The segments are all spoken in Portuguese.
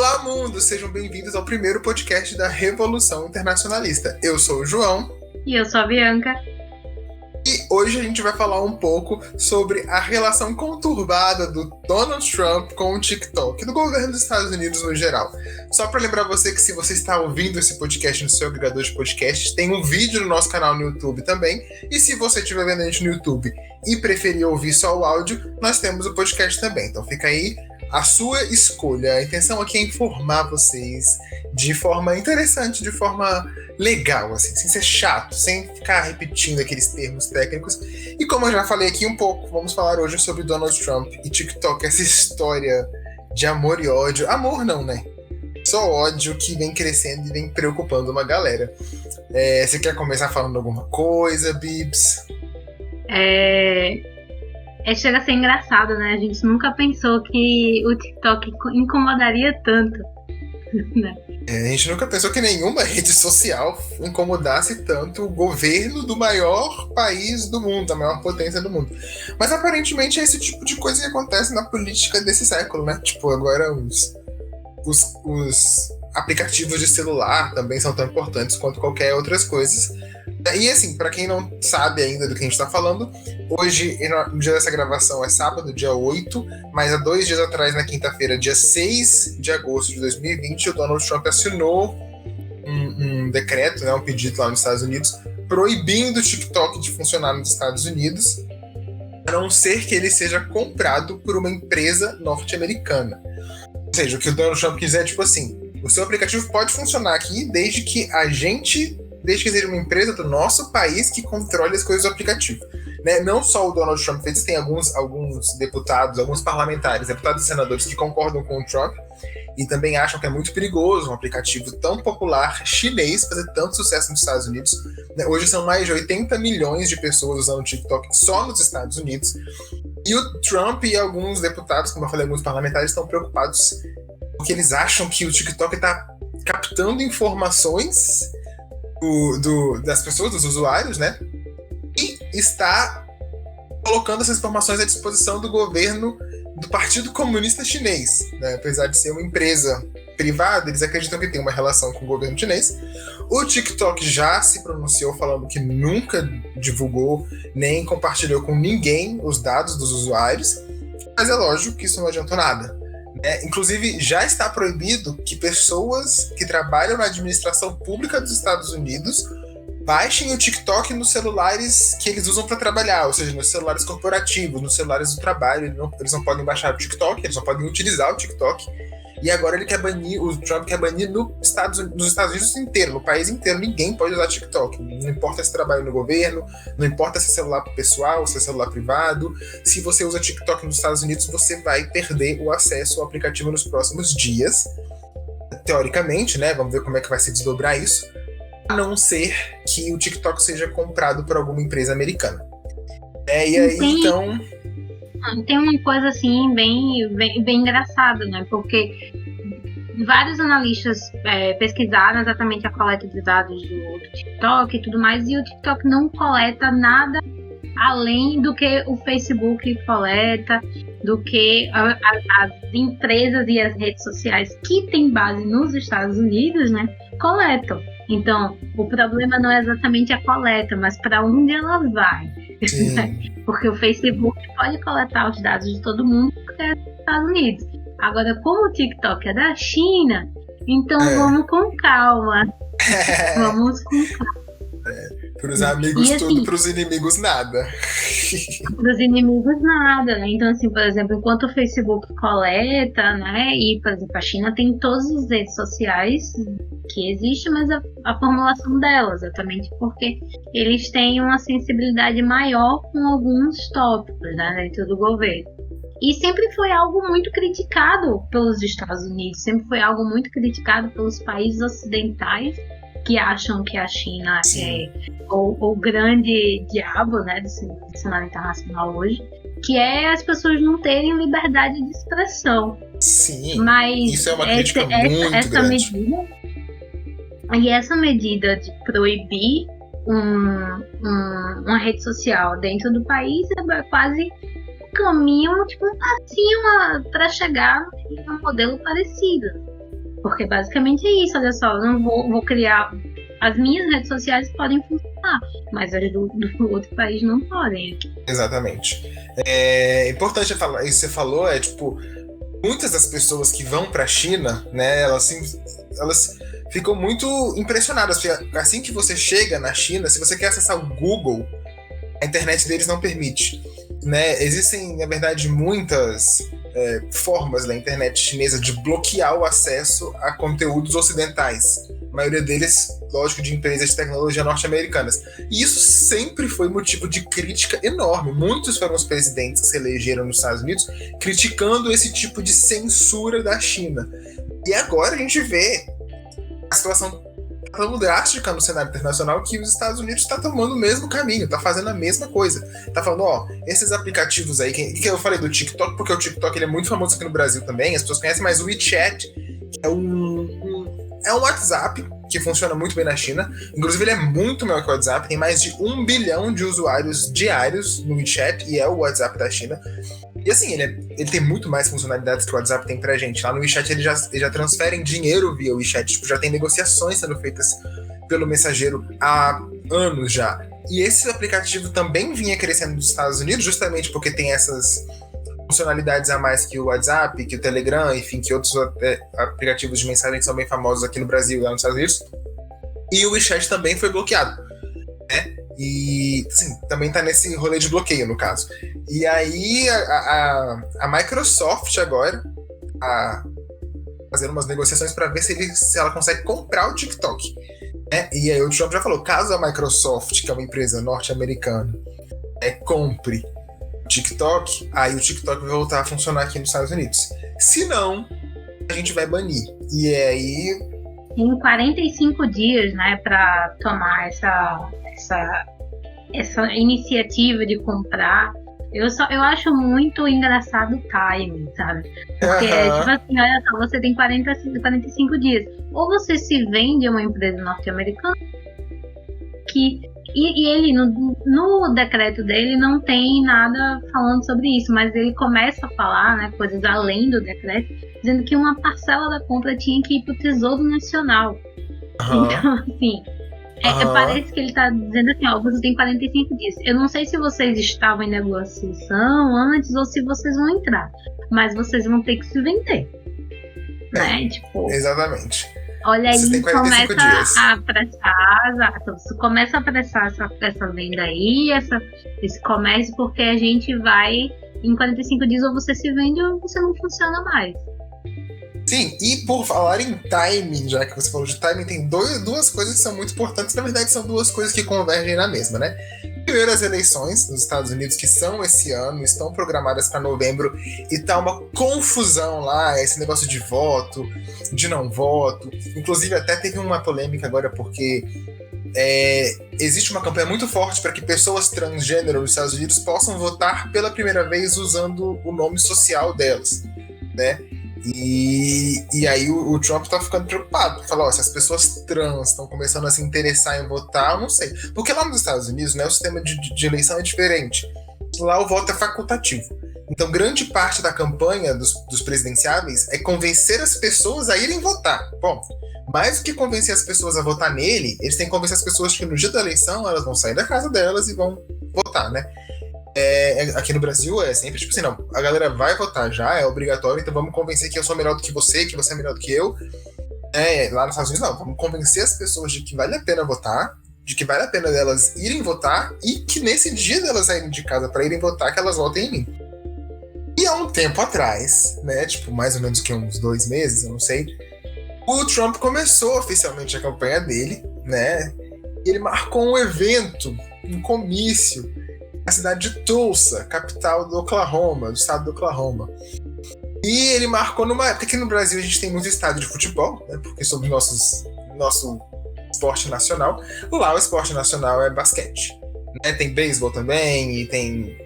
Olá, mundo! Sejam bem-vindos ao primeiro podcast da Revolução Internacionalista. Eu sou o João. E eu sou a Bianca. E hoje a gente vai falar um pouco sobre a relação conturbada do Donald Trump com o TikTok, do governo dos Estados Unidos no geral. Só para lembrar você que se você está ouvindo esse podcast no seu agregador de podcasts, tem um vídeo no nosso canal no YouTube também. E se você estiver vendo a gente no YouTube e preferir ouvir só o áudio, nós temos o podcast também. Então fica aí a sua escolha. A intenção aqui é informar vocês de forma interessante, de forma legal, assim, sem ser chato, sem ficar repetindo aqueles termos técnicos. E como eu já falei aqui um pouco, vamos falar hoje sobre Donald Trump e TikTok, essa história de amor e ódio. Amor não, né? Só ódio que vem crescendo e vem preocupando uma galera. Você quer começar falando alguma coisa, Bibs? Chega a ser engraçado, né? A gente nunca pensou que o TikTok incomodaria tanto, né? A gente nunca pensou que nenhuma rede social incomodasse tanto o governo do maior país do mundo, da maior potência do mundo. Mas aparentemente é esse tipo de coisa que acontece na política desse século, né? Tipo, agora os aplicativos de celular também são tão importantes quanto qualquer outras coisas. E assim, pra quem não sabe ainda do que a gente tá falando, hoje, no dia dessa gravação, é sábado, dia 8, mas há 2 dias atrás, na quinta-feira, dia 6 de agosto de 2020, o Donald Trump assinou um decreto, né, um pedido lá nos Estados Unidos, proibindo o TikTok de funcionar nos Estados Unidos, a não ser que ele seja comprado por uma empresa norte-americana. Ou seja, o que o Donald Trump quiser é tipo assim, o seu aplicativo pode funcionar aqui desde que seja uma empresa do nosso país que controle as coisas do aplicativo. Né? Não só o Donald Trump fez, tem alguns deputados, alguns parlamentares, deputados e senadores que concordam com o Trump e também acham que é muito perigoso um aplicativo tão popular chinês fazer tanto sucesso nos Estados Unidos. Né? Hoje são mais de 80 milhões de pessoas usando o TikTok só nos Estados Unidos. E o Trump e alguns deputados, como eu falei, alguns parlamentares estão preocupados porque eles acham que o TikTok está captando informações das pessoas, dos usuários, né? E está colocando essas informações à disposição do governo do Partido Comunista Chinês, né? Apesar de ser uma empresa privada, eles acreditam que tem uma relação com o governo chinês. O TikTok já se pronunciou falando que nunca divulgou nem compartilhou com ninguém os dados dos usuários, mas é lógico que isso não adiantou nada. Inclusive, já está proibido que pessoas que trabalham na administração pública dos Estados Unidos baixem o TikTok nos celulares que eles usam para trabalhar, ou seja, nos celulares corporativos, nos celulares do trabalho. Eles não podem baixar o TikTok, eles não podem utilizar o TikTok. E agora o Trump quer banir nos Estados Unidos inteiro, no país inteiro. Ninguém pode usar TikTok. Não importa se trabalha no governo, não importa se é celular pessoal, se é celular privado. Se você usa TikTok nos Estados Unidos, você vai perder o acesso ao aplicativo nos próximos dias. Teoricamente, né? Vamos ver como é que vai se desdobrar isso. A não ser que o TikTok seja comprado por alguma empresa americana. E aí, então... Tem uma coisa assim bem engraçada, né? Porque vários analistas pesquisaram exatamente a coleta de dados do TikTok e tudo mais, e o TikTok não coleta nada além do que o Facebook coleta, do que as empresas e as redes sociais que têm base nos Estados Unidos, né, coletam. Então, o problema não é exatamente a coleta, mas para onde ela vai. Porque o Facebook pode coletar os dados de todo mundo porque é dos Estados Unidos. Agora, como o TikTok é da China, então vamos com calma. Vamos com calma. Para os amigos assim, tudo, para os inimigos nada. Para os inimigos nada, né? Então, assim, por exemplo, enquanto o Facebook coleta, né? E, por exemplo, a China tem todas as redes sociais que existem, mas a formulação delas, exatamente porque eles têm uma sensibilidade maior com alguns tópicos, né, dentro do governo. E sempre foi algo muito criticado pelos Estados Unidos, sempre foi algo muito criticado pelos países ocidentais, que acham que a China é o grande diabo, né, do cenário internacional hoje, que é as pessoas não terem liberdade de expressão. Sim, mas isso é uma crítica muito grande. Essa medida de proibir uma rede social dentro do país é quase um caminho, tipo um passinho para chegar em um modelo parecido. Porque basicamente é isso, olha só, eu não vou criar. As minhas redes sociais podem funcionar, mas as do outro país não podem. Exatamente. É importante falar, isso que você falou, tipo, muitas das pessoas que vão para a China, né, elas ficam muito impressionadas, porque assim que você chega na China, se você quer acessar o Google, a internet deles não permite, né? Existem, na verdade, muitas formas da internet chinesa de bloquear o acesso a conteúdos ocidentais. A maioria deles, lógico, de empresas de tecnologia norte-americanas. E isso sempre foi motivo de crítica enorme. Muitos foram os presidentes que se elegeram nos Estados Unidos criticando esse tipo de censura da China. E agora a gente vê a situação tão drástica no cenário internacional que os Estados Unidos está tomando o mesmo caminho, está fazendo a mesma coisa. Está falando, ó, esses aplicativos aí, que eu falei do TikTok, porque o TikTok ele é muito famoso aqui no Brasil também, as pessoas conhecem, mas o WeChat é um WhatsApp que funciona muito bem na China. Inclusive, ele é muito maior que o WhatsApp, tem mais de 1 bilhão de usuários diários no WeChat, e é o WhatsApp da China. E assim, ele tem muito mais funcionalidades que o WhatsApp tem pra gente. Lá no WeChat eles já transferem dinheiro via WeChat, tipo, já tem negociações sendo feitas pelo mensageiro há anos já. E esse aplicativo também vinha crescendo nos Estados Unidos, justamente porque tem essas funcionalidades a mais que o WhatsApp, que o Telegram, enfim, que outros aplicativos de mensagem que são bem famosos aqui no Brasil e lá nos Estados Unidos. E o WeChat também foi bloqueado, né? E, sim, também tá nesse rolê de bloqueio, no caso. E aí, a Microsoft agora tá fazendo umas negociações para ver se ela consegue comprar o TikTok, né? E aí o Trump já falou, caso a Microsoft, que é uma empresa norte-americana, compre o TikTok, aí o TikTok vai voltar a funcionar aqui nos Estados Unidos. Se não, a gente vai banir. E aí... Tem 45 dias, né, para tomar essa iniciativa de comprar. Eu acho muito engraçado o timing, sabe? Porque, tipo assim, olha só, você tem 45 dias. Ou você se vende a uma empresa norte-americana, e ele, no decreto dele, não tem nada falando sobre isso, mas ele começa a falar, né, coisas além do decreto, dizendo que uma parcela da compra tinha que ir para o Tesouro Nacional. Então, assim... parece que ele tá dizendo assim, ó, você tem 45 dias. Eu não sei se vocês estavam em negociação antes ou se vocês vão entrar, mas vocês vão ter que se vender. Né? Tipo, exatamente. Olha aí, começa a apressar, exato. Você começa a apressar essa venda aí, esse comércio, porque a gente vai, em 45 dias, ou você se vende ou você não funciona mais. Sim, e por falar em timing, já que você falou de timing, tem duas coisas que são muito importantes. Na verdade, são duas coisas que convergem na mesma, né? Primeiro, as eleições nos Estados Unidos, que são esse ano, estão programadas para novembro, e tá uma confusão lá, esse negócio de voto, de não voto. Inclusive, até teve uma polêmica agora, porque existe uma campanha muito forte para que pessoas transgênero nos Estados Unidos possam votar pela primeira vez usando o nome social delas, né? E aí o Trump tá ficando preocupado, porque fala, se as pessoas trans estão começando a se interessar em votar, eu não sei. Porque lá nos Estados Unidos, né, o sistema de eleição é diferente. Lá o voto é facultativo. Então grande parte da campanha dos presidenciáveis é convencer as pessoas a irem votar. Bom, mais do que convencer as pessoas a votar nele, eles têm que convencer as pessoas que no dia da eleição elas vão sair da casa delas e vão votar, né? Aqui no Brasil é sempre tipo assim, não, a galera vai votar já, é obrigatório, então vamos convencer que eu sou melhor do que você é melhor do que eu. Lá nos Estados Unidos não, vamos convencer as pessoas de que vale a pena votar, de que vale a pena delas irem votar e que nesse dia delas saírem de casa para irem votar, que elas votem em mim. E há um tempo atrás, né, tipo mais ou menos que uns 2 meses, eu não sei, o Trump começou oficialmente a campanha dele, né, e ele marcou um evento, um comício na cidade de Tulsa, capital do Oklahoma, do estado do Oklahoma. E ele marcou numa época que no Brasil a gente tem muito estádio de futebol, né, porque somos nosso esporte nacional. Lá o esporte nacional é basquete. Né, tem beisebol também, e tem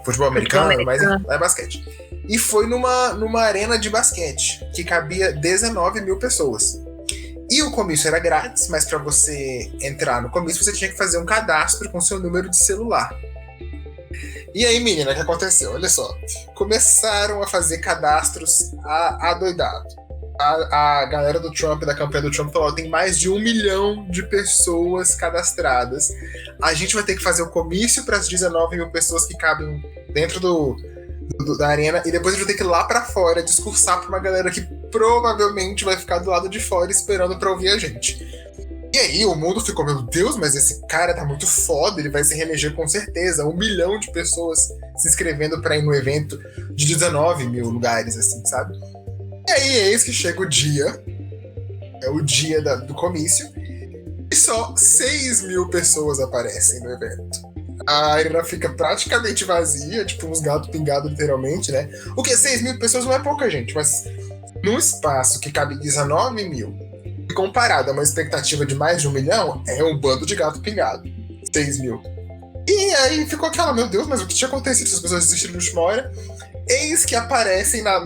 futebol americano, mas é basquete. E foi numa arena de basquete, que cabia 19 mil pessoas. E o comício era grátis, mas para você entrar no comício, você tinha que fazer um cadastro com seu número de celular. E aí, menina, o que aconteceu? Olha só. Começaram a fazer cadastros adoidado. a galera do Trump, da campanha do Trump, falou: tem mais de 1 milhão de pessoas cadastradas. A gente vai ter que fazer o comício para as 19 mil pessoas que cabem dentro da arena, e depois a gente vai ter que ir lá para fora discursar para uma galera que provavelmente vai ficar do lado de fora esperando para ouvir a gente. E aí o mundo ficou: meu Deus, mas esse cara tá muito foda, ele vai se reeleger com certeza. 1 milhão de pessoas se inscrevendo para ir no evento de 19 mil lugares, assim, sabe? E aí eis que chega o dia, é o dia do comício, e só 6 mil pessoas aparecem no evento. A arena fica praticamente vazia, tipo uns gatos pingados literalmente, né? O que 6 mil pessoas não é pouca gente, mas num espaço que cabe 19 mil, comparado a uma expectativa de mais de 1 milhão, é um bando de gato pingado. 6 mil. E aí ficou aquela: meu Deus, mas o que tinha acontecido se as pessoas desistiram de última hora? Eis que aparecem na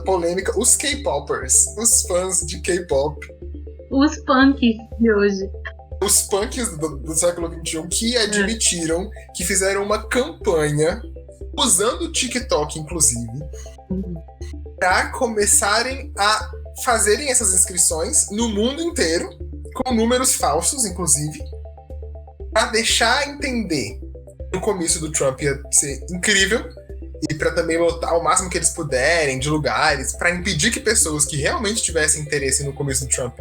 polêmica os K-popers, os fãs de K-pop. Os punks de hoje. Os punks do século XXI que admitiram que fizeram uma campanha, usando o TikTok, inclusive, para começarem a fazerem essas inscrições no mundo inteiro, com números falsos, inclusive, para deixar entender que o comício do Trump ia ser incrível, e para também lotar o máximo que eles puderem de lugares, para impedir que pessoas que realmente tivessem interesse no comício do Trump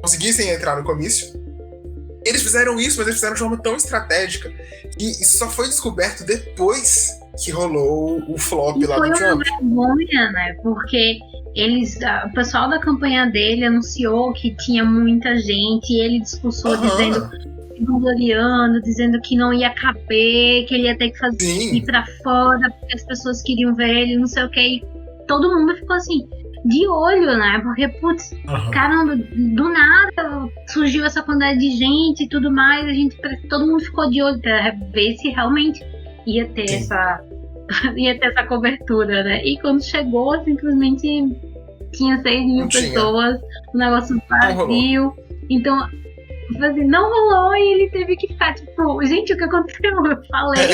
conseguissem entrar no comício. Eles fizeram isso, mas eles fizeram de forma tão estratégica que isso só foi descoberto depois que rolou o flop lá do Trump. Foi uma vergonha, né? Porque o pessoal da campanha dele anunciou que tinha muita gente, e ele discursou dizendo que não ia caber, que ele ia ter que fazer ir pra fora, porque as pessoas queriam ver ele, não sei o que. E todo mundo ficou assim, de olho, né? Porque, putz, caramba, do nada surgiu essa quantidade de gente e tudo mais, todo mundo ficou de olho pra ver se realmente ia ter essa cobertura, né? E quando chegou, simplesmente tinha 6 mil pessoas, o negócio vazio. Então, assim, não rolou, e ele teve que ficar tipo: gente, o que aconteceu? Eu falei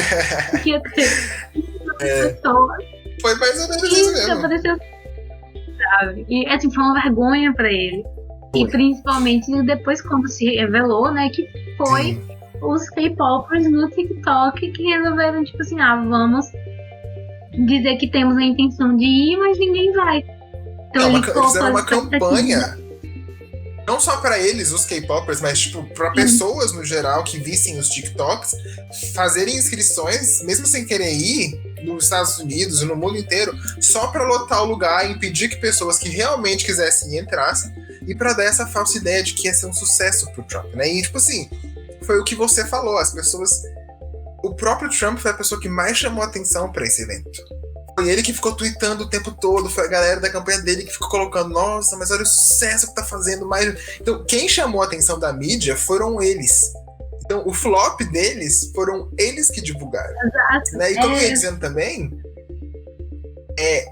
que ia ter pessoas. Foi mais ou menos isso mesmo. Apareceu, sabe? E assim, foi uma vergonha pra ele. E principalmente depois, quando se revelou, né, que foi os K-popers no TikTok que resolveram, tipo assim: vamos dizer que temos a intenção de ir, mas ninguém vai. Então eles fizeram uma campanha, não só pra eles, os K-popers, mas tipo, pra pessoas no geral que vissem os TikToks, fazerem inscrições, mesmo sem querer ir, nos Estados Unidos e no mundo inteiro, só pra lotar o lugar e impedir que pessoas que realmente quisessem entrassem, e pra dar essa falsa ideia de que ia ser um sucesso pro Trump, né? E tipo assim, foi o que você falou, as pessoas... O próprio Trump foi a pessoa que mais chamou atenção pra esse evento. Foi ele que ficou tweetando o tempo todo, foi a galera da campanha dele que ficou colocando: nossa, mas olha o sucesso que tá fazendo mais. Então, quem chamou a atenção da mídia foram eles. Então, o flop deles foram eles que divulgaram. Exato. Né? E como eu ia dizendo também,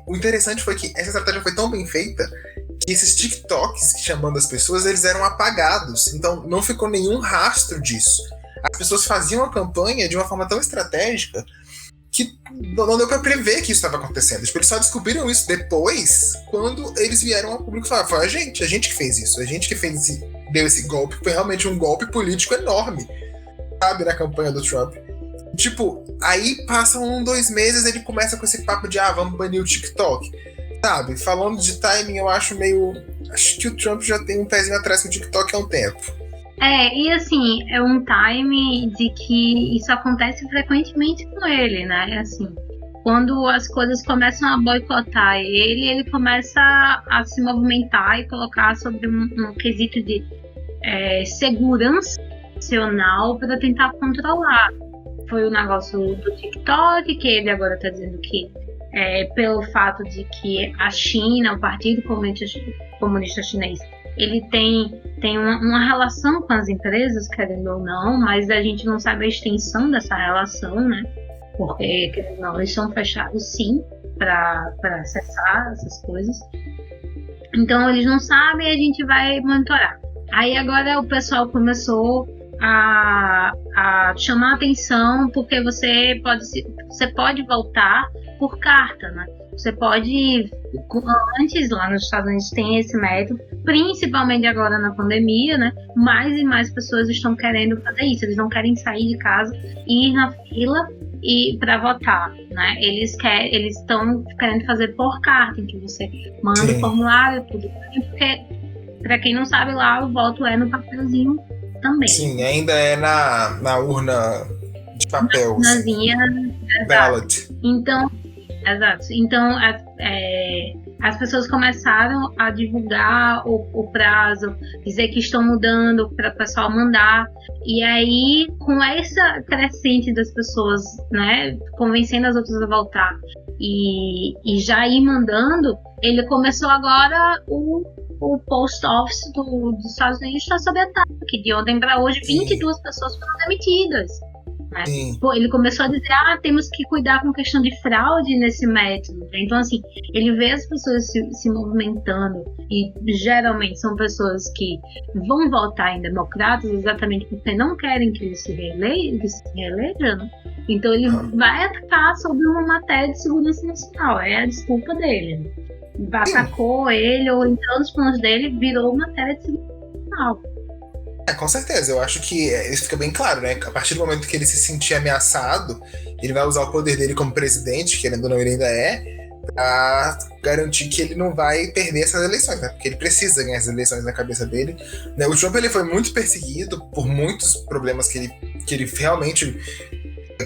o interessante foi que essa estratégia foi tão bem feita que esses TikToks chamando as pessoas, eles eram apagados. Então, não ficou nenhum rastro disso. As pessoas faziam a campanha de uma forma tão estratégica que não deu pra prever que isso estava acontecendo. Tipo, eles só descobriram isso depois, quando eles vieram ao público falar: foi a gente que fez isso, a gente que deu esse golpe. Foi realmente um golpe político enorme, sabe, na campanha do Trump. Tipo, aí passam 2 meses, ele começa com esse papo de vamos banir o TikTok, sabe? Falando de timing, eu acho que o Trump já tem um pezinho atrás com o TikTok há um tempo. E assim, é um time de que isso acontece frequentemente com ele, né? Assim, quando as coisas começam a boicotar ele começa a se movimentar e colocar sobre um quesito de segurança nacional para tentar controlar. Foi o negócio do TikTok, que ele agora está dizendo que pelo fato de que a China, o Partido Comunista Chinês, ele tem uma relação com as empresas, querendo ou não, mas a gente não sabe a extensão dessa relação, né? Porque, querendo ou não, eles são fechados, sim, para acessar essas coisas. Então, eles não sabem e a gente vai monitorar. Aí, agora, o pessoal começou a chamar a atenção, porque você pode voltar por carta, né? Você pode, antes lá nos Estados Unidos tem esse método, principalmente agora na pandemia, né? Mais e mais pessoas estão querendo fazer isso, eles não querem sair de casa e ir na fila e para votar, né? Eles estão querendo fazer por carta, em que você manda o formulário, tudo, porque para quem não sabe lá o voto é no papelzinho também. Sim, ainda é na urna de papel. Urnazinha, ballot. Então, exato. Então, as pessoas começaram a divulgar o prazo, dizer que estão mudando para o pessoal mandar. E aí, com essa crescente das pessoas, né, convencendo as outras a voltar e já ir mandando, ele começou agora o post office dos Estados Unidos está sob ataque. De ontem para hoje, 22 pessoas foram demitidas. Né? Ele começou a dizer, temos que cuidar com questão de fraude nesse método. Então, assim, ele vê as pessoas se movimentando e geralmente são pessoas que vão votar em democratas exatamente porque não querem que ele se reeleja, né? Então ele vai atacar sobre uma matéria de segurança nacional, é a desculpa dele, né? Atacou ele, ou então os planos dele virou matéria de segurança nacional. Com certeza, eu acho que isso fica bem claro, né? A partir do momento que ele se sentir ameaçado, ele vai usar o poder dele como presidente, querendo ou não ele ainda pra garantir que ele não vai perder essas eleições, né? Porque ele precisa ganhar essas eleições na cabeça dele, né? O Trump, ele foi muito perseguido por muitos problemas que ele realmente...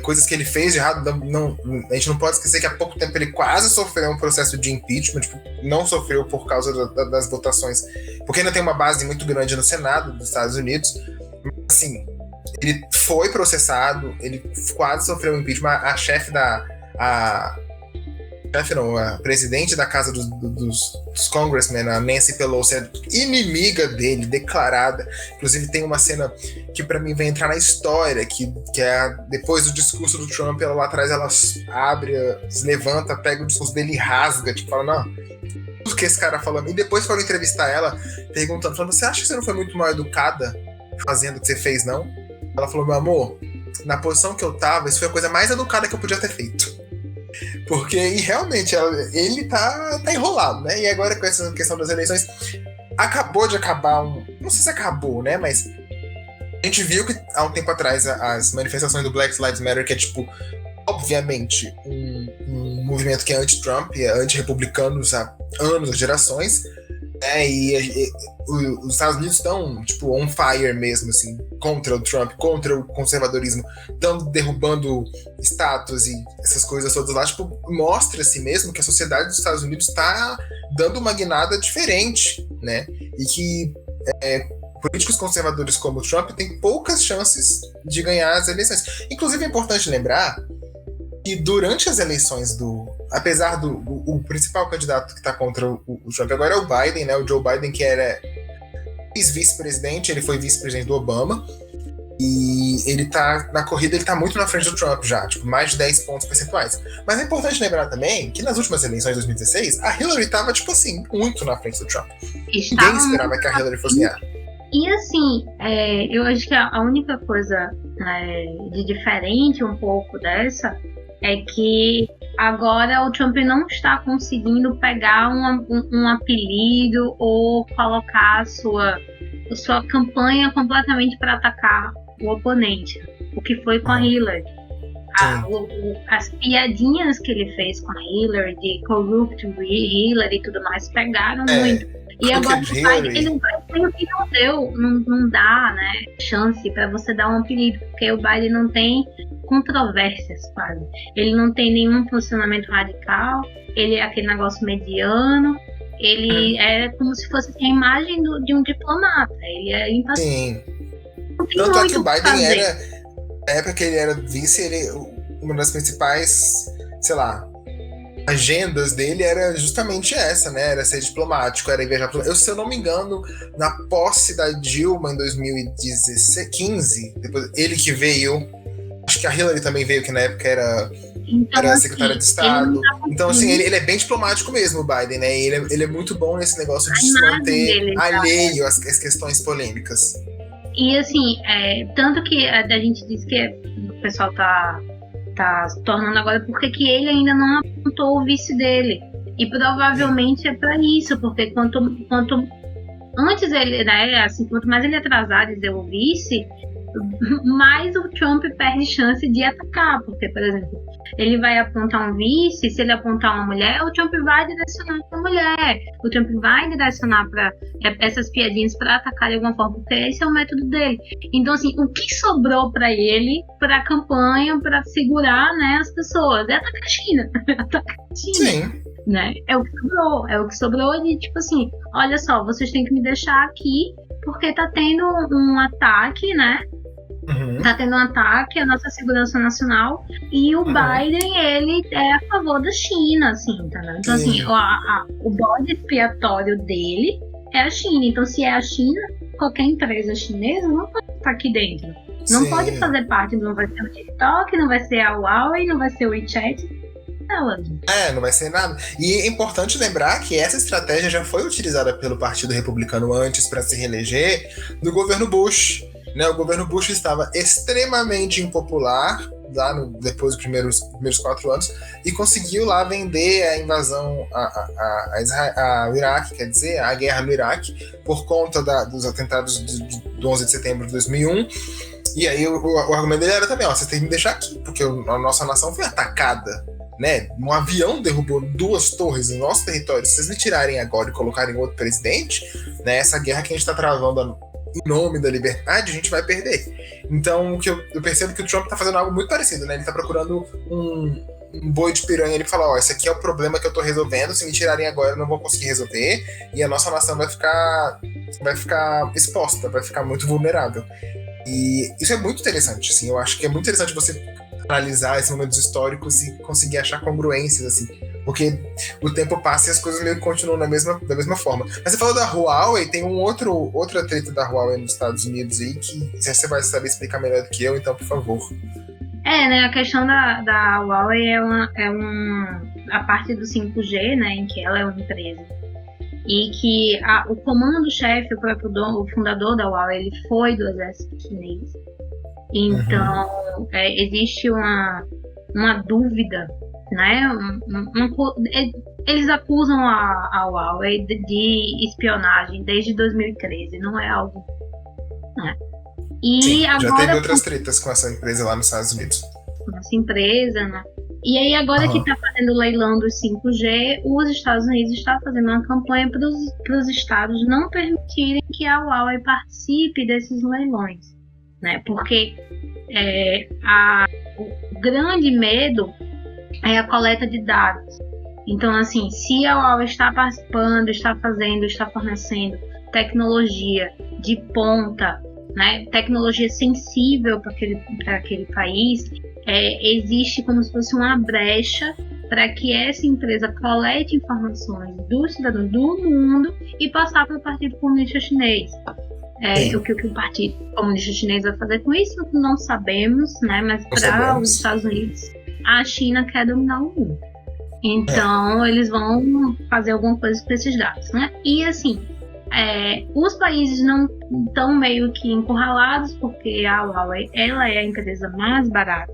coisas que ele fez de errado, a gente não pode esquecer que há pouco tempo ele quase sofreu um processo de impeachment, não sofreu por causa das votações, porque ainda tem uma base muito grande no Senado dos Estados Unidos, mas assim, ele foi processado, ele quase sofreu um impeachment, a presidente da Casa dos Congressmen, a Nancy Pelosi, é inimiga dele, declarada. Inclusive tem uma cena que pra mim vai entrar na história, que é depois do discurso do Trump, ela lá atrás, ela abre, se levanta, pega o discurso dele e rasga, tipo, fala, não, tudo que esse cara falou. E depois foram entrevistar ela, perguntando, falando, você acha que você não foi muito mal educada fazendo o que você fez, não? Ela falou, meu amor, na posição que eu tava, isso foi a coisa mais educada que eu podia ter feito. Porque, e realmente, ele tá enrolado, né? E agora com essa questão das eleições, acabou de acabar não sei se acabou, né? Mas a gente viu que há um tempo atrás as manifestações do Black Lives Matter, que é tipo, obviamente, um movimento que é anti-Trump, é anti-republicanos há anos, há gerações, né? E os Estados Unidos estão, tipo, on fire mesmo, assim, contra o Trump, contra o conservadorismo, estão derrubando estátuas e essas coisas todas lá, tipo, mostra-se mesmo que a sociedade dos Estados Unidos está dando uma guinada diferente, né? E que políticos conservadores como o Trump têm poucas chances de ganhar as eleições. Inclusive, é importante lembrar que durante as eleições apesar o principal candidato que está contra o Trump agora é o Biden, né? O Joe Biden, que era ex-vice-presidente, ele foi vice-presidente do Obama, e ele tá na corrida, ele tá muito na frente do Trump já, tipo, mais de 10 pontos percentuais. Mas é importante lembrar também que nas últimas eleições de 2016, a Hillary tava, tipo assim, muito na frente do Trump. Ninguém esperava que a Hillary fosse ganhar. E assim, eu acho que a única coisa de diferente um pouco dessa é que agora o Trump não está conseguindo pegar um apelido ou colocar a sua campanha completamente para atacar o oponente, o que foi com a Hillary. As piadinhas que ele fez com a Hillary, de corrupt Hillary e tudo mais, pegaram muito. E agora ele não dá, né, chance para você dar um apelido, porque o Biden não tem controvérsias quase. Ele não tem nenhum posicionamento radical, ele é aquele negócio mediano, ele é como se fosse a imagem de um diplomata, ele é impaciente. Sim. Tanto é que o Biden era, na época que ele era vice, uma das principais, sei lá, agendas dele era justamente essa, né? Era ser diplomático, era viajar. Se eu não me engano, na posse da Dilma em 2015, depois ele que veio, acho que a Hillary também veio, que na época era secretária de Estado. Então, assim, ele é bem diplomático mesmo, o Biden, né? Ele é muito bom nesse negócio de se manter alheio às questões polêmicas. E, assim, tanto que a gente diz que o pessoal tá tá se tornando agora, porque que ele ainda não apontou o vice dele. E provavelmente é para isso, porque quanto antes ele, né, assim, quanto mais ele atrasar de dizer o vice, mais o Trump perde chance de atacar, porque, por exemplo, ele vai apontar um vice, se ele apontar uma mulher, o Trump vai direcionar para a mulher, o Trump vai direcionar para essas piadinhas para atacar de alguma forma, porque esse é o método dele. Então, assim, o que sobrou para ele, para a campanha, para segurar, né, as pessoas, é atacar a China. Atacar a China. Sim. Né? É o que sobrou de, tipo assim, olha só, vocês têm que me deixar aqui, porque tá tendo um ataque, né? Tá tendo um ataque à nossa segurança nacional, e o Biden, ele é a favor da China, assim, entendeu? Então, assim, o bode expiatório dele é a China. Então, se é a China, qualquer empresa chinesa não pode estar aqui dentro. Não pode fazer parte, não vai ser o TikTok, não vai ser a Huawei, não vai ser o WeChat. Não vai ser nada. E é importante lembrar que essa estratégia já foi utilizada pelo Partido Republicano antes para se reeleger no governo Bush. Né? O governo Bush estava extremamente impopular lá depois dos primeiros 4 anos e conseguiu lá vender a invasão ao Iraque, quer dizer, a guerra no Iraque, por conta dos atentados do 11 de setembro de 2001. E aí o argumento dele era também, vocês têm que me deixar aqui, porque a nossa nação foi atacada. Né? Um avião derrubou 2 torres no nosso território. Se vocês me tirarem agora e colocarem outro presidente, né, essa guerra que a gente está travando em nome da liberdade, a gente vai perder. Então, eu percebo que o Trump está fazendo algo muito parecido, né? Ele está procurando um boi de piranha. Ele fala, esse aqui é o problema que eu estou resolvendo. Se me tirarem agora, eu não vou conseguir resolver. E a nossa nação vai ficar exposta, vai ficar muito vulnerável. E isso é muito interessante, assim. Eu acho que é muito interessante você analisar esses momentos históricos e conseguir achar congruências, assim, porque o tempo passa e as coisas meio que continuam da mesma forma. Mas você falou da Huawei, tem outra treta da Huawei nos Estados Unidos aí que você vai saber explicar melhor do que eu, então, por favor. Né, a questão da Huawei a parte do 5G, né, em que ela é uma empresa, e que o comando-chefe, o fundador da Huawei, ele foi do exército chinês. Então, existe uma dúvida, né? Eles acusam a Huawei de espionagem desde 2013, não é algo... Né? E sim, agora, já teve outras tretas com essa empresa lá nos Estados Unidos. Com essa empresa, né? E aí agora que está fazendo o leilão do 5G, os Estados Unidos estão fazendo uma campanha para os estados não permitirem que a Huawei participe desses leilões. Né? Porque o grande medo é a coleta de dados. Então, assim, se a Huawei está participando, está fornecendo tecnologia de ponta, né, tecnologia sensível para aquele país, existe como se fosse uma brecha para que essa empresa colete informações dos cidadãos do mundo e passar para o Partido Comunista Chinês. O que o Partido Comunista Chinês vai fazer com isso, não sabemos, né? Mas para os Estados Unidos, a China quer dominar o mundo. Então, eles vão fazer alguma coisa com esses dados, né? E, assim, os países não estão meio que encurralados, porque a Huawei, ela é a empresa mais barata,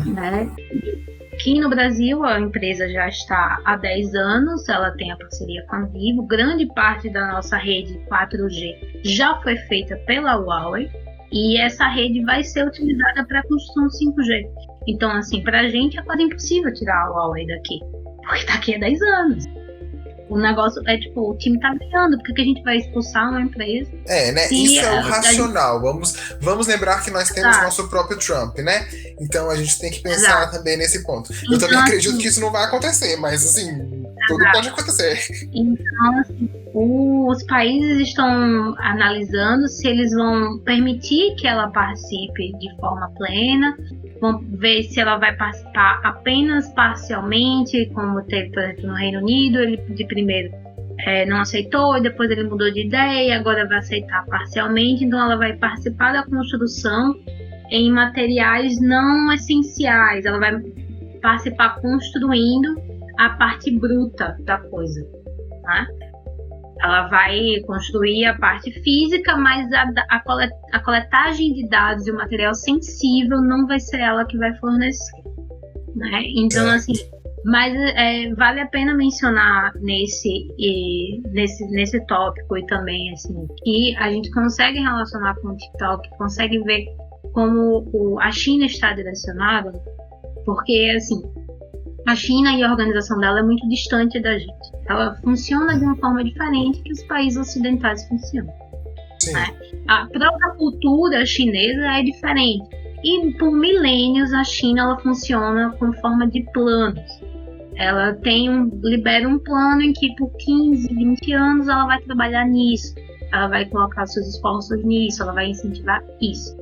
né? Aqui no Brasil, a empresa já está há 10 anos, ela tem a parceria com a Vivo. Grande parte da nossa rede 4G já foi feita pela Huawei e essa rede vai ser utilizada para a construção do 5G. Então, assim, para a gente é quase impossível tirar a Huawei daqui, porque está aqui há 10 anos. O negócio é tipo, o time tá ganhando, porque que a gente vai expulsar uma empresa? Né? Isso é o racional. Vamos lembrar que nós temos nosso próprio Trump, né? Então a gente tem que pensar também nesse ponto. Eu também acredito que isso não vai acontecer, mas assim, tudo pode acontecer. Então, assim, os países estão analisando se eles vão permitir que ela participe de forma plena, vão ver se ela vai participar apenas parcialmente, como teve, por exemplo, no Reino Unido. Ele de primeiro não aceitou, e depois ele mudou de ideia, agora vai aceitar parcialmente. Então ela vai participar da construção em materiais não essenciais, ela vai participar construindo a parte bruta da coisa, né? Ela vai construir a parte física, mas a coletagem de dados e o material sensível não vai ser ela que vai fornecer, né? Então, assim, mas vale a pena mencionar nesse tópico e também, assim, que a gente consegue relacionar com o TikTok, consegue ver como a China está direcionada, porque, assim, a China e a organização dela é muito distante da gente. Ela funciona de uma forma diferente que os países ocidentais funcionam. Né? A própria cultura chinesa é diferente. E por milênios a China ela funciona com forma de planos. Ela libera um plano em que por 15, 20 anos ela vai trabalhar nisso. Ela vai colocar seus esforços nisso, ela vai incentivar isso.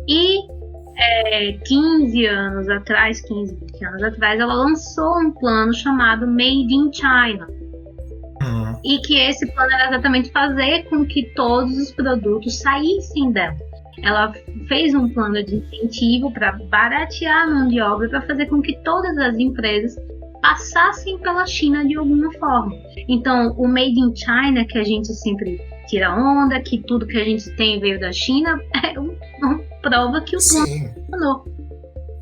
E 15 anos atrás, 20 anos atrás, ela lançou um plano chamado Made in China. E que esse plano era exatamente fazer com que todos os produtos saíssem dela. Ela fez um plano de incentivo para baratear a mão de obra, para fazer com que todas as empresas passassem pela China de alguma forma. Então, o Made in China, que a gente sempre tira onda, que tudo que a gente tem veio da China, é uma prova que o plano funcionou.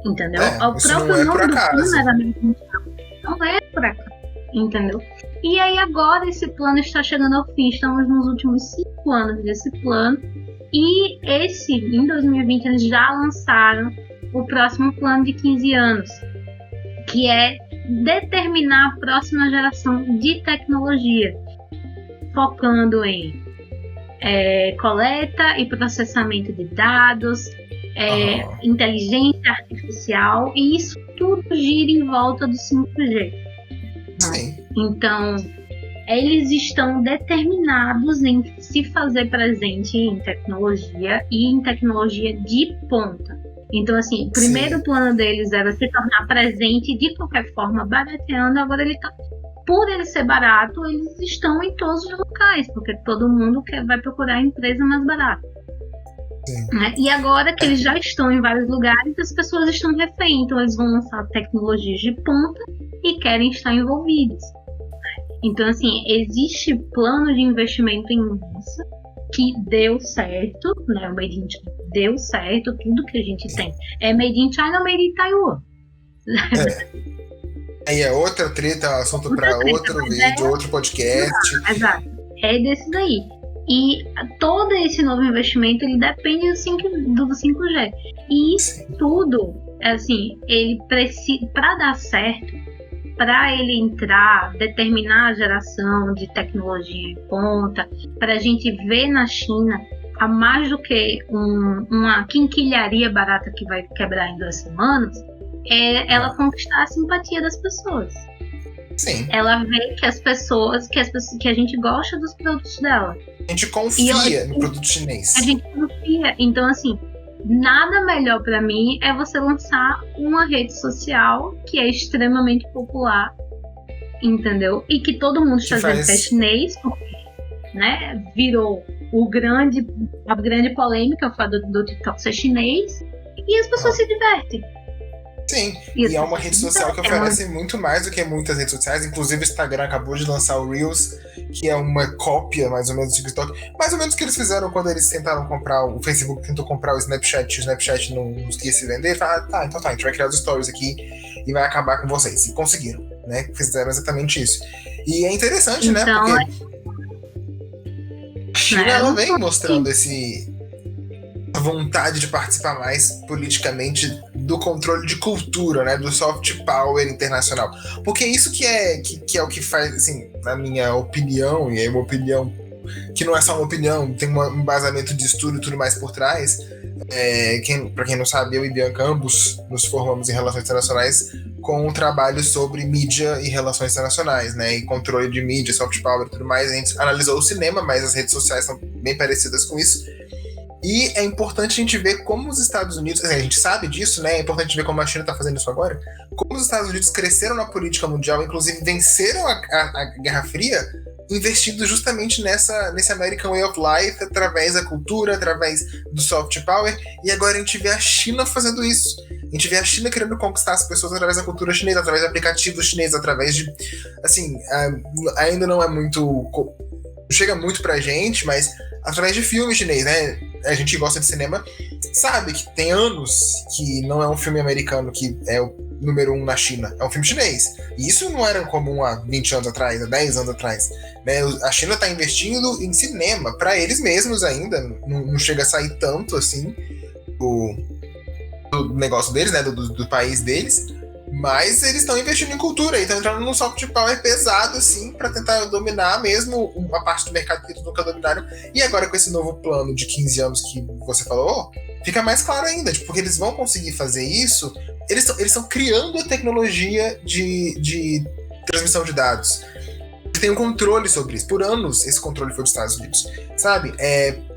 Entendeu? O próprio nome do plano era Made in China. Não é por acaso. Entendeu? E aí agora esse plano está chegando ao fim. Estamos nos últimos 5 anos desse plano. E em 2020, eles já lançaram o próximo plano de 15 anos, que é determinar a próxima geração de tecnologia, focando em coleta e processamento de dados, inteligência artificial, e isso tudo gira em volta do 5G. Sim. Então, eles estão determinados em se fazer presente em tecnologia e em tecnologia de ponta. Então, assim, o primeiro plano deles era se tornar presente de qualquer forma, barateando. Agora por ele ser barato, eles estão em todos os locais, porque todo mundo vai procurar a empresa mais barata. Né? E agora que eles já estão em vários lugares, as pessoas estão refém. Então, eles vão lançar tecnologias de ponta e querem estar envolvidos. Então, assim, existe plano de investimento em massa que deu certo, né? O Made in China deu certo, tudo que a gente tem é Made in China ou Made in Taiwan. Aí é outra treta, assunto para outro vídeo, outro podcast. Exato, é desse daí. E todo esse novo investimento, ele depende do 5G. E isso tudo, assim, ele precisa, para dar certo, para ele entrar, determinar a geração de tecnologia em ponta, para a gente ver na China, a mais do que uma quinquilharia barata que vai quebrar em 2 semanas, é ela conquistar a simpatia das pessoas. Sim. Ela vê que que a gente gosta dos produtos dela. A gente confia no produto chinês. A gente confia. Então, assim, nada melhor para mim é você lançar uma rede social que é extremamente popular, entendeu? E que todo mundo está dizendo que é chinês, porque, né, virou a grande polêmica, o fato do TikTok ser chinês, e as pessoas se divertem. Sim, e é uma rede social que oferece muito mais do que muitas redes sociais. Inclusive o Instagram acabou de lançar o Reels, que é uma cópia mais ou menos do TikTok. Mais ou menos o que eles fizeram quando eles tentaram comprar, o Facebook tentou comprar o Snapchat não quis se vender. Falaram, então a gente vai criar os stories aqui e vai acabar com vocês. E conseguiram, né? Fizeram exatamente isso. E é interessante, né? Porque a China ela vem mostrando a vontade de participar mais politicamente do controle de cultura, né, do soft power internacional, porque isso que é o que faz, assim, na minha opinião, e é uma opinião que não é só uma opinião, tem um embasamento de estudo e tudo mais por trás. Para quem não sabe, eu e Bianca ambos nos formamos em relações internacionais com um trabalho sobre mídia e relações internacionais, né, e controle de mídia, soft power e tudo mais. A gente analisou o cinema, mas as redes sociais são bem parecidas com isso. E é importante a gente ver como os Estados Unidos, a gente sabe disso, né? É importante ver como a China está fazendo isso agora, como os Estados Unidos cresceram na política mundial, inclusive venceram a Guerra Fria, investindo justamente nesse American Way of Life, através da cultura, através do soft power, e agora a gente vê a China fazendo isso. A gente vê a China querendo conquistar as pessoas através da cultura chinesa, através de aplicativos chineses, através de, assim, ainda não é muito, chega muito pra gente, mas através de filme chinês, né? A gente que gosta de cinema sabe que tem anos que não é um filme americano que é o número 1 na China, é um filme chinês. E isso não era comum há 20 anos atrás, há 10 anos atrás. Né? A China está investindo em cinema para eles mesmos ainda, não chega a sair tanto assim do negócio deles, né? Do país deles. Mas eles estão investindo em cultura e estão entrando num soft power pesado, assim, para tentar dominar mesmo uma parte do mercado que eles nunca dominaram. E agora, com esse novo plano de 15 anos que você falou, fica mais claro ainda, tipo, porque eles vão conseguir fazer isso. Eles estão criando a tecnologia de transmissão de dados. Eles têm um controle sobre isso. Por anos, esse controle foi dos Estados Unidos, sabe?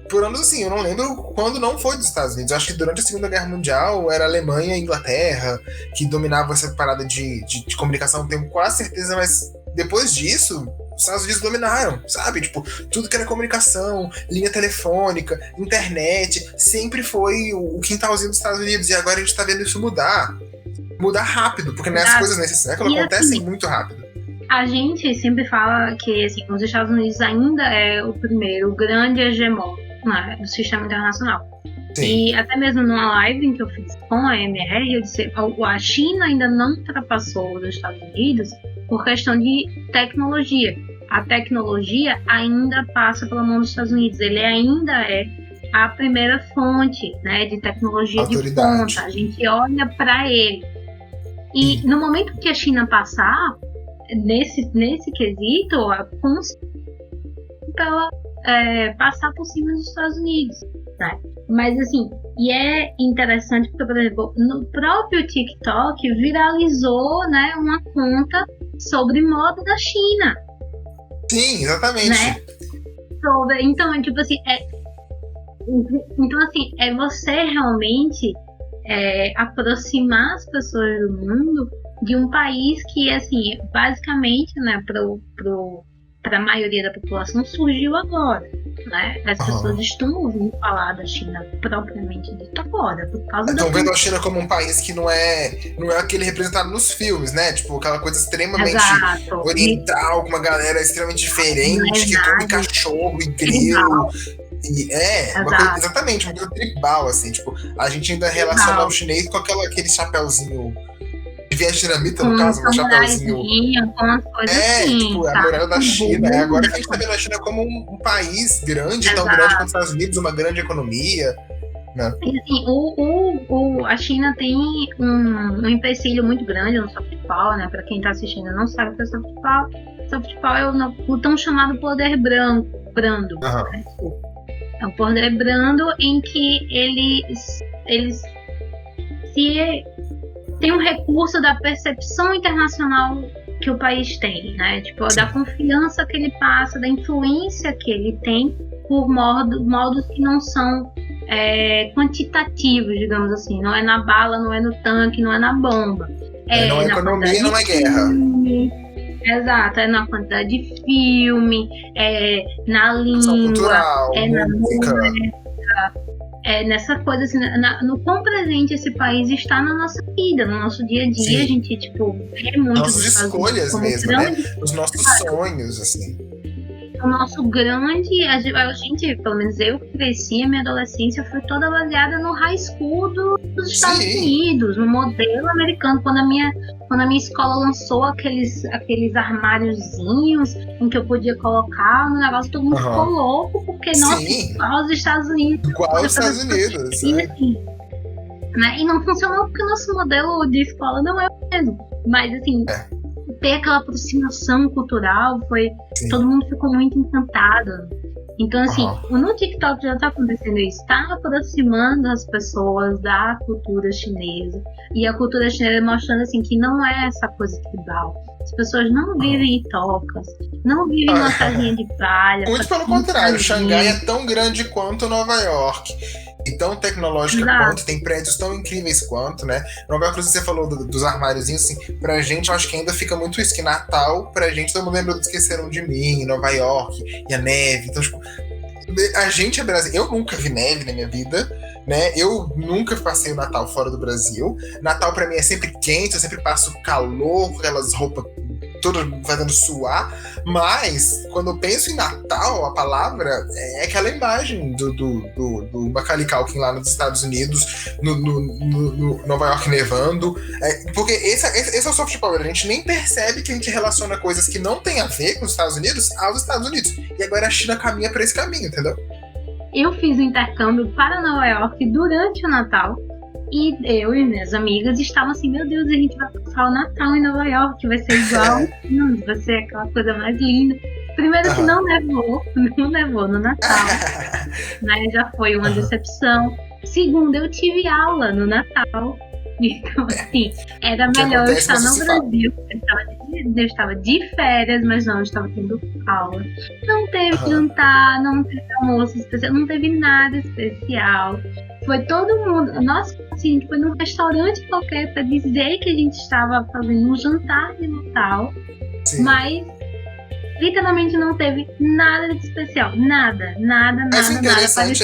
Por anos, assim, eu não lembro quando não foi dos Estados Unidos. Eu acho que durante a Segunda Guerra Mundial era a Alemanha e a Inglaterra que dominavam essa parada de comunicação. Tenho quase certeza, mas depois disso, os Estados Unidos dominaram, sabe? Tipo, tudo que era comunicação, linha telefônica, internet, sempre foi o quintalzinho dos Estados Unidos. E agora a gente tá vendo isso mudar. Mudar rápido, porque as coisas nesse século acontecem assim, muito rápido. A gente sempre fala que assim, os Estados Unidos ainda é o primeiro, o grande hegemon, né, do sistema internacional. Sim. E até mesmo numa live que eu fiz com a MR, eu disse a China ainda não ultrapassou os Estados Unidos por questão de tecnologia. A tecnologia ainda passa pela mão dos Estados Unidos. Ele ainda é a primeira fonte, né, de tecnologia de ponta. A gente olha para ele. E no momento que a China passar nesse quesito, ela passar por cima dos Estados Unidos, né? Mas assim, e é interessante porque, por exemplo, no próprio TikTok viralizou, né, uma conta sobre moda da China. Sim, exatamente. Né? Então, tipo assim, é você realmente aproximar as pessoas do mundo de um país que, assim, basicamente, né, para a maioria da população surgiu agora, né? As pessoas estão ouvindo falar da China propriamente dita agora, por causa estão vendo a China como um país que não é aquele representado nos filmes, né? Tipo, aquela coisa extremamente oriental, com uma galera extremamente diferente, que come cachorro e grilo. E uma coisa, exatamente, uma coisa tribal, assim, tipo, a gente ainda relaciona o chinês com aquele chapéuzinho de vietnamita, no caso, um chapéuzinho. Com as coisas assim, tipo, a muralha da China. Agora que a gente tá vendo a China como um país grande, tão grande quanto os Estados Unidos, uma grande economia. Né? E, assim, a China tem um empecilho muito grande no soft power, né? Pra quem tá assistindo e não sabe o que é soft power. Soft power é o tão chamado poder brando. Né? É um poder brando em que eles tem um recurso da percepção internacional que o país tem, né? Tipo, da confiança que ele passa, da influência que ele tem por modos que não são quantitativos, digamos assim. Não é na bala, não é no tanque, não é na bomba. Não é economia, não é guerra. Exato, é na quantidade de filme, na língua, cultural, na música. Nessa coisa assim, no quão presente esse país está na nossa vida, no nosso dia a dia. Sim. A gente, tipo, vê muito nossas escolhas mesmo, né? Os nossos sonhos, assim. O nosso grande... A gente, pelo menos eu cresci, a minha adolescência foi toda baseada no high school dos Estados Unidos, no modelo americano. Quando a minha escola lançou aqueles armáriozinhos em que eu podia colocar no negócio, todo mundo ficou louco, porque, nossa, igual aos Estados Unidos. Igual aos Estados Unidos, né? E não funcionou porque o nosso modelo de escola não é o mesmo. Mas, assim... ter aquela aproximação cultural, todo mundo ficou muito encantado. Então, assim, no TikTok já tá acontecendo isso, tá aproximando as pessoas da cultura chinesa, e a cultura chinesa mostrando, assim, que não é essa coisa tribal. As pessoas não vivem em tocas, não vivem numa casinha de palha. Muito pelo contrário, Xangai é tão grande quanto Nova York. E tão tecnológica quanto, tem prédios tão incríveis quanto, né? Nova York, você falou dos armáriozinhos, assim, pra gente, eu acho que ainda fica muito isso, que Natal, pra gente, todo mundo lembra do Esqueceram de Mim, Nova York, e a neve. Então, tipo, a gente é brasileiro. Eu nunca vi neve na minha vida, né? Eu nunca passei o Natal fora do Brasil. Natal pra mim é sempre quente, eu sempre passo calor, aquelas roupas todas fazendo suar. Mas quando eu penso em Natal, a palavra é aquela imagem do Macaulay Culkin lá nos Estados Unidos, no Nova York nevando. Porque esse é o soft power. A gente nem percebe que a gente relaciona coisas que não tem a ver com os Estados Unidos aos Estados Unidos. E agora a China caminha pra esse caminho, entendeu? Eu fiz o intercâmbio para Nova York durante o Natal. E eu e minhas amigas estavam assim, meu Deus, a gente vai passar o Natal em Nova York, vai ser igual, vai ser aquela coisa mais linda. Primeiro que não nevou no Natal, né? Já foi uma decepção. Segundo, eu tive aula no Natal, então assim, era melhor eu estar no Brasil. Eu estava de férias, mas não, eu estava tendo aula. Não teve jantar, não teve almoço especial, não teve nada especial. Foi todo mundo. Nossa, assim, a gente foi num restaurante qualquer para dizer que a gente estava fazendo um jantar de Natal. Sim. Mas literalmente não teve nada de especial. Nada. Mas o interessante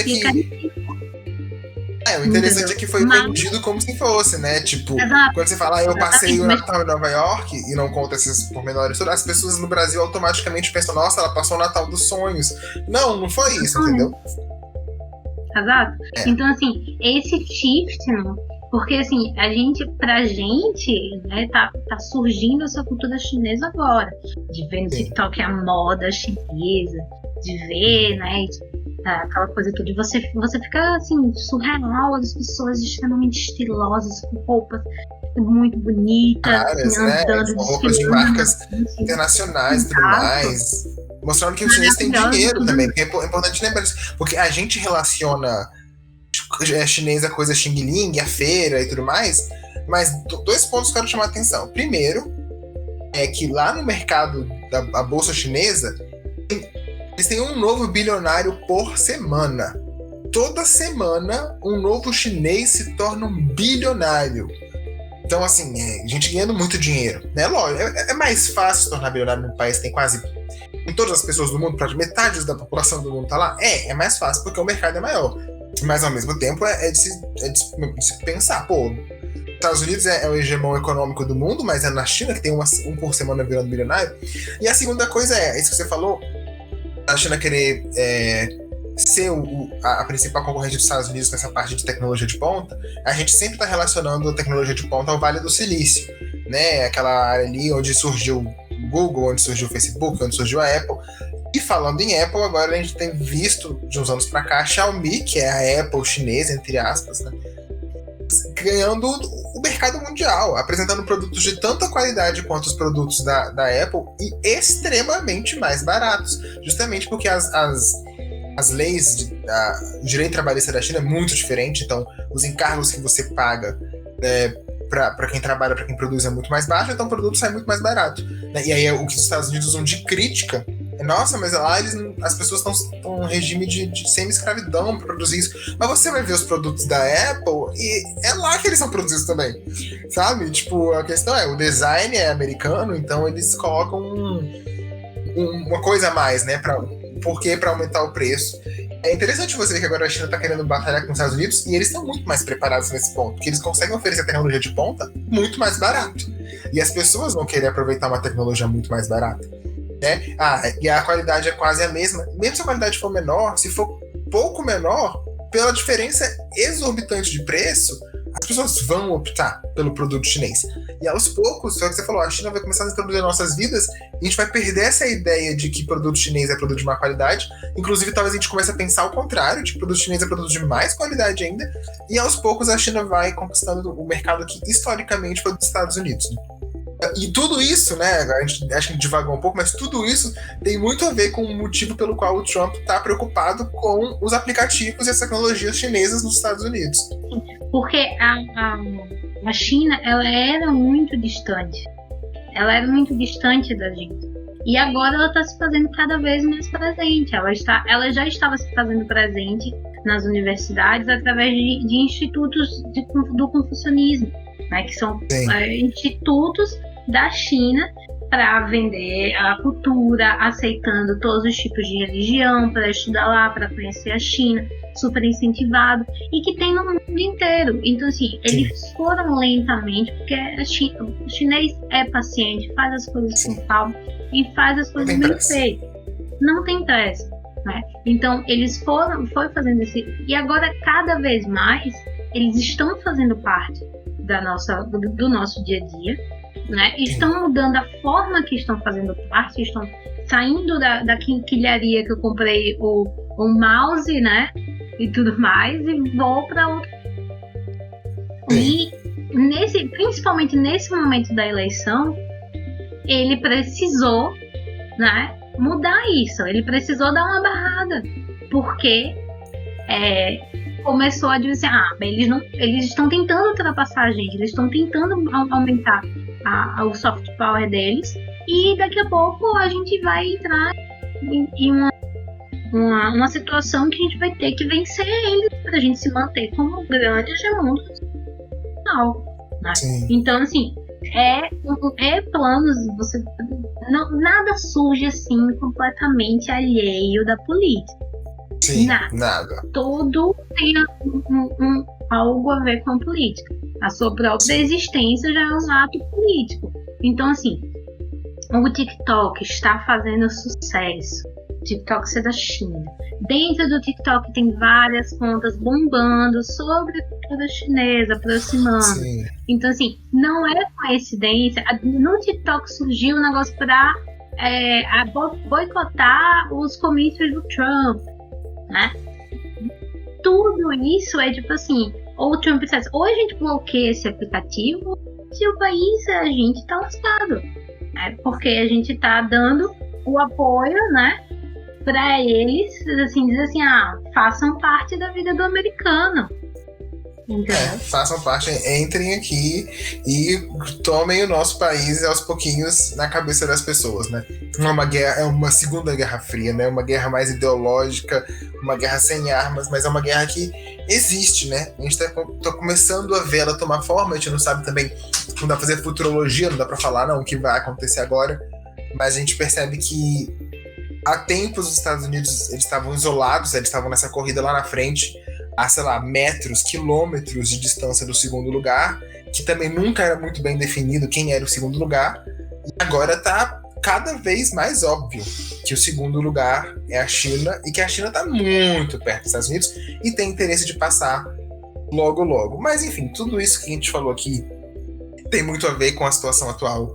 o interessante é que foi vendido como se fosse, né? Tipo, exato, quando você fala, eu passei o Natal em Nova York e não conta esses pormenores, as pessoas no Brasil automaticamente pensam, nossa, ela passou o Natal dos sonhos. Não foi isso, entendeu? Exato. Então, assim, esse shift, não, porque assim, pra gente, né, tá surgindo essa cultura chinesa agora, de ver no TikTok a moda chinesa, de ver, né, aquela coisa toda, você fica assim, surreal, as pessoas extremamente estilosas, com roupas muito bonitas, caras, assim, andando, com roupas de marcas internacionais e tudo mais. Mostrando que o chinês tem dinheiro também, porque é importante lembrar isso. Porque a gente relaciona chinês a coisa Xing Ling, a feira e tudo mais, mas 2 pontos que eu quero chamar a atenção. Primeiro, é que lá no mercado da bolsa chinesa, eles têm um novo bilionário por semana. Toda semana, um novo chinês se torna um bilionário. Então, assim, gente ganhando muito dinheiro, né? Lógico, é mais fácil se tornar bilionário num país que tem quase em todas as pessoas do mundo, metade da população do mundo tá lá. É mais fácil porque o mercado é maior. Mas ao mesmo tempo é de se pensar, pô, Estados Unidos é o hegemão econômico do mundo, mas é na China que tem um por semana virando bilionário. E a segunda coisa é isso que você falou, a China querer ser a principal concorrente dos Estados Unidos nessa parte de tecnologia de ponta. A gente sempre está relacionando a tecnologia de ponta ao Vale do Silício, né? Aquela área ali onde surgiu o Google, onde surgiu o Facebook, onde surgiu a Apple. E falando em Apple, agora a gente tem visto, de uns anos para cá, a Xiaomi, que é a Apple chinesa, entre aspas, né? Ganhando o mercado mundial, apresentando produtos de tanta qualidade quanto os produtos da Apple e extremamente mais baratos, justamente porque as leis, o direito trabalhista da China é muito diferente, então os encargos que você paga para quem trabalha, para quem produz é muito mais baixo, então o produto sai muito mais barato, né? E aí o que os Estados Unidos usam de crítica nossa, mas lá as pessoas estão em regime de semi-escravidão para produzir isso. Mas você vai ver os produtos da Apple e é lá que eles são produzidos também, sabe? Tipo, a questão o design é americano, então eles colocam uma coisa a mais, né? Por quê? Para aumentar o preço. É interessante você ver que agora a China está querendo batalhar com os Estados Unidos e eles estão muito mais preparados nesse ponto, porque eles conseguem oferecer tecnologia de ponta muito mais barato. E as pessoas vão querer aproveitar uma tecnologia muito mais barata. Né? E a qualidade é quase a mesma. Mesmo se a qualidade for menor, se for pouco menor, pela diferença exorbitante de preço, as pessoas vão optar pelo produto chinês. E aos poucos, foi o que você falou, a China vai começar a introduzir nossas vidas e a gente vai perder essa ideia de que produto chinês é produto de má qualidade. Inclusive, talvez a gente comece a pensar o contrário, de que produto chinês é produto de mais qualidade ainda. E aos poucos a China vai conquistando o mercado que historicamente foi dos Estados Unidos. E tudo isso, né, a gente acho que divagou um pouco, mas tudo isso tem muito a ver com o motivo pelo qual o Trump está preocupado com os aplicativos e as tecnologias chinesas nos Estados Unidos. Porque a China, ela era muito distante. Ela era muito distante da gente. E agora ela está se fazendo cada vez mais presente. Ela já estava se fazendo presente nas universidades através de institutos do confucionismo, né, que são institutos da China para vender a cultura, aceitando todos os tipos de religião, para estudar lá, para conhecer a China, super incentivado, e que tem no mundo inteiro. Então, assim, eles foram lentamente, porque o chinês é paciente, faz as coisas com calma e faz as coisas bem feitas. Não tem pressa, né? Então, eles foram fazendo esse... E agora, cada vez mais, eles estão fazendo parte do nosso dia a dia, né? Estão mudando a forma que estão fazendo parte, estão saindo da quinquilharia que eu comprei o mouse, né? E tudo mais, e vou para outro. E principalmente nesse momento da eleição, ele precisou, né, mudar isso. Ele precisou dar uma barrada, porque começou a dizer, eles estão tentando ultrapassar a gente, eles estão tentando aumentar o soft power deles, e daqui a pouco a gente vai entrar em uma situação que a gente vai ter que vencer eles para a gente se manter como grande hegemônico nacional, né? Então, assim, planos, nada surge assim completamente alheio da política. Sim, nada. Tudo tem algo a ver com a política. A sua própria existência já é um ato político. Então, assim, o TikTok está fazendo sucesso. O TikTok é da China. Dentro do TikTok tem várias contas bombando sobre a cultura chinesa, aproximando. Sim. Então, assim, não é coincidência. No TikTok surgiu um negócio para boicotar os comícios do Trump, né? Tudo isso é tipo assim, ou o Trump disse, ou a gente bloqueia esse aplicativo, se o país, a gente tá lascado, né? Porque a gente tá dando o apoio, né, para eles, assim, dizer assim, façam parte da vida do americano. Façam parte, entrem aqui e tomem o nosso país aos pouquinhos na cabeça das pessoas, né? É uma segunda guerra fria, né? Uma guerra mais ideológica, uma guerra sem armas, mas é uma guerra que existe, né? A gente tá começando a ver ela tomar forma, a gente não sabe também, não dá pra fazer futurologia, não dá pra falar não o que vai acontecer agora, mas a gente percebe que há tempos os Estados Unidos, eles estavam isolados, eles estavam nessa corrida lá na frente, a, sei lá, metros, quilômetros de distância do segundo lugar, que também nunca era muito bem definido quem era o segundo lugar, e agora tá cada vez mais óbvio que o segundo lugar é a China, e que a China tá muito perto dos Estados Unidos e tem interesse de passar logo logo. Mas enfim, tudo isso que a gente falou aqui tem muito a ver com a situação atual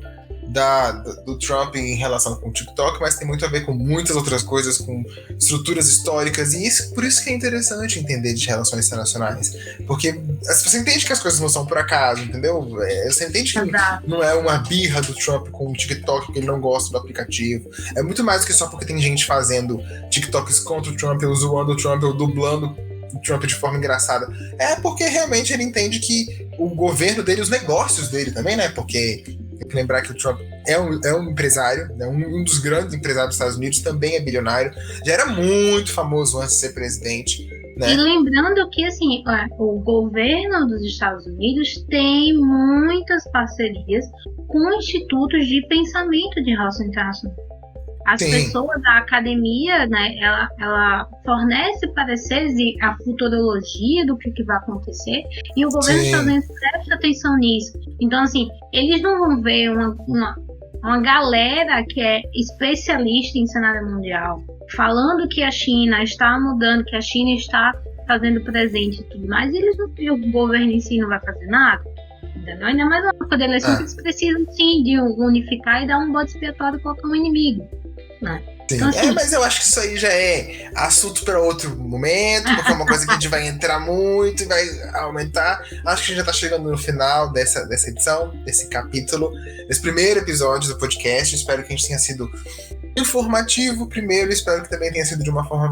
do Trump em relação com o TikTok, mas tem muito a ver com muitas outras coisas, com estruturas históricas, e por isso que é interessante entender de relações internacionais, porque você entende que as coisas não são por acaso, entendeu? Você entende que não é uma birra do Trump com o TikTok, que ele não gosta do aplicativo, é muito mais do que só porque tem gente fazendo TikToks contra o Trump, ou zoando o Trump, ou dublando o Trump de forma engraçada, é porque realmente ele entende que o governo dele, os negócios dele também, né, porque tem que lembrar que o Trump é um empresário, né? Um dos grandes empresários dos Estados Unidos, também é bilionário, já era muito famoso antes de ser presidente, né? E lembrando que assim, o governo dos Estados Unidos tem muitas parcerias com institutos de pensamento de relações internacionais. As pessoas da academia, né, ela fornece pareceres e a futurologia do que vai acontecer, e o governo dos Estados Unidos presta atenção nisso. Então, assim, eles não vão ver uma galera que é especialista em cenário mundial falando que a China está mudando, que a China está fazendo presente e tudo mais, e o governo em si não vai fazer nada. Entendeu? Ainda mais uma época de eleição que eles precisam sim de unificar e dar um bode expiatório contra um inimigo, né? Então, assim, mas eu acho que isso aí já é assunto para outro momento, porque é uma coisa que a gente vai entrar muito e vai aumentar. Acho que a gente já tá chegando no final dessa edição, desse capítulo, desse primeiro episódio do podcast. Espero que a gente tenha sido informativo primeiro, espero que também tenha sido de uma forma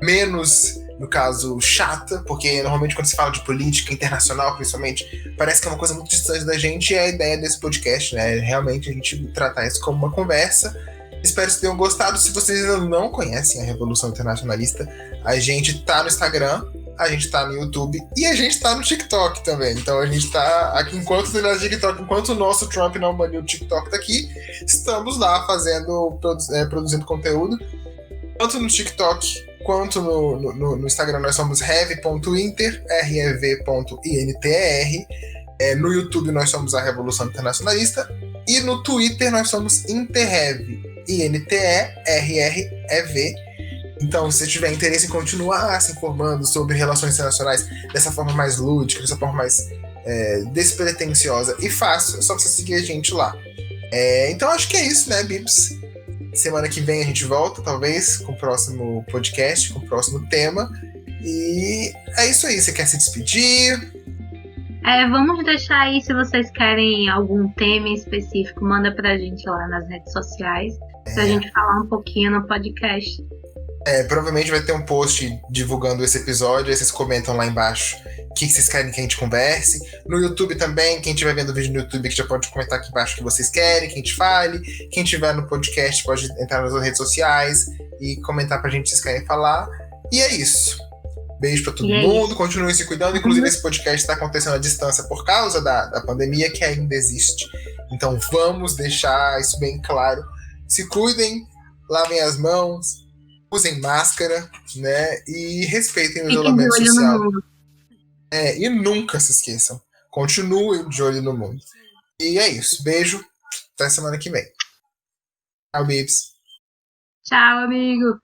menos, no caso, chata, porque normalmente quando se fala de política internacional, principalmente, parece que é uma coisa muito distante da gente, e a ideia desse podcast, né, é realmente a gente tratar isso como uma conversa. Espero que vocês tenham gostado. Se vocês ainda não conhecem a Revolução Internacionalista, a gente tá no Instagram, a gente tá no YouTube e a gente tá no TikTok também. Então a gente tá aqui enquanto no TikTok, enquanto o nosso Trump não baniu o TikTok daqui, estamos lá produzindo conteúdo. Tanto no TikTok quanto no Instagram nós somos rev.inter, rev.inter. No YouTube nós somos a Revolução Internacionalista. E no Twitter nós somos Interrev, INTERREV. Então, se você tiver interesse em continuar se informando sobre relações internacionais dessa forma mais lúdica, dessa forma mais despretensiosa e fácil, é só você seguir a gente lá. Então, acho que é isso, né, Bibs? Semana que vem a gente volta, talvez, com o próximo podcast, com o próximo tema. E é isso aí. Você quer se despedir? Vamos deixar aí, se vocês querem algum tema específico, manda pra gente lá nas redes sociais, pra gente falar um pouquinho no podcast. Provavelmente vai ter um post divulgando esse episódio, aí vocês comentam lá embaixo o que vocês querem que a gente converse. No YouTube também, quem estiver vendo o vídeo no YouTube que já pode comentar aqui embaixo o que vocês querem, que a gente fale. Quem estiver no podcast pode entrar nas redes sociais e comentar pra gente o que vocês querem falar. E é isso. Beijo pra todo mundo, continuem se cuidando. Inclusive esse podcast está acontecendo à distância por causa da pandemia que ainda existe. Então vamos deixar isso bem claro. Se cuidem, lavem as mãos, usem máscara, né? E respeitem o isolamento social. E nunca se esqueçam. Continuem de olho no mundo. E é isso. Beijo. Até semana que vem. Tchau, Bibs. Tchau, amigo.